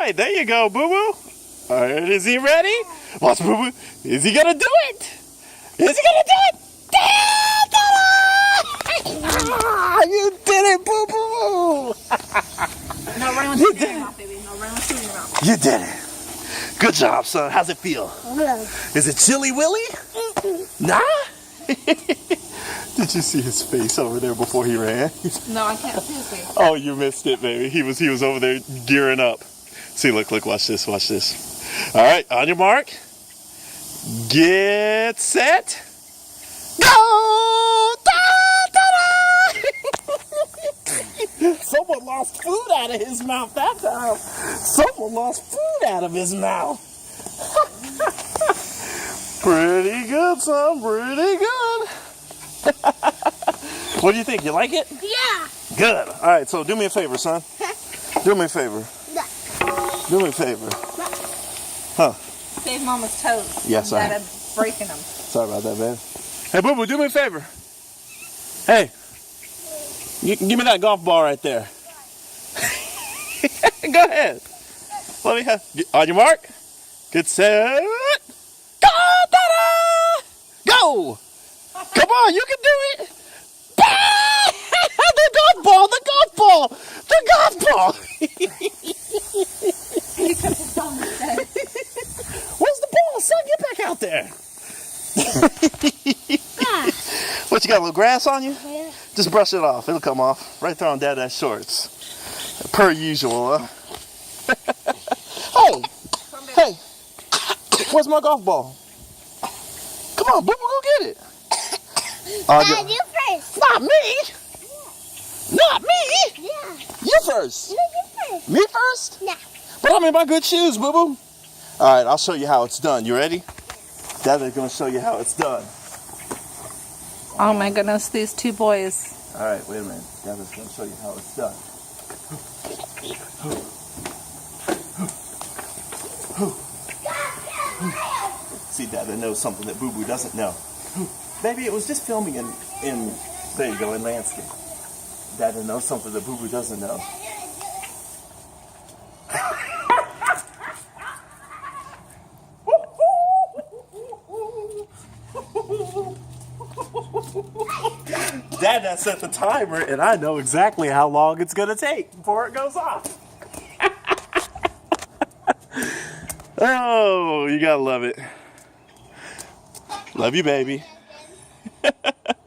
right, there you go, Boo Boo. All right, is he ready? Watch, Boo Boo. Is he gonna do it? Is he gonna do it? You did it, Boo Boo. No, run with food in your mouth, baby. No, run with food in your mouth. You did it. Good job, son. How's it feel? Good. Is it chilly willy? Nah? Did you see his face over there before he ran? No, I can't see his face. Oh, you missed it, baby. He was over there gearing up. See, look, watch this, watch this. All right, on your mark. Get set. Go! Someone lost food out of his mouth that time. Someone lost food out of his mouth. Pretty good, son. Pretty good. What do you think? You like it? Yeah. Good. All right, so do me a favor, son. Do me a favor. Do me a favor. Huh? Save Mama's toes. Yes, sir. Instead of breaking them. Sorry about that, babe. Hey, Boo Boo, do me a favor. Hey, you can give me that golf ball right there. Go ahead. Let me have. On your mark. Get set. Go! Ta-da! Go! Come on, you can do it. The golf ball. The golf ball. The golf ball. He took his thumb instead. Where's the ball, son? Get back out there. What, you got a little grass on you? Yeah. Just brush it off. It'll come off. Right there on Dada's shorts. Per usual, huh? Hey. Where's my golf ball? Come on, Boo Boo, go get it. Dad, you first. Not me. Not me. Yeah. You first. No, you first. Me first? Yeah. But I'm in my good shoes, Boo Boo. All right, I'll show you how it's done. You ready? Dada's going to show you how it's done. Oh my goodness, these two boys. All right, wait a minute. Dada's going to show you how it's done. See, Dada knows something that Boo Boo doesn't know. Baby, it was just filming in there you go, in landscape. Dada knows something that Boo Boo doesn't know. Dada set the timer, and I know exactly how long it's going to take before it goes off. Oh, you gotta love it. Love you, baby.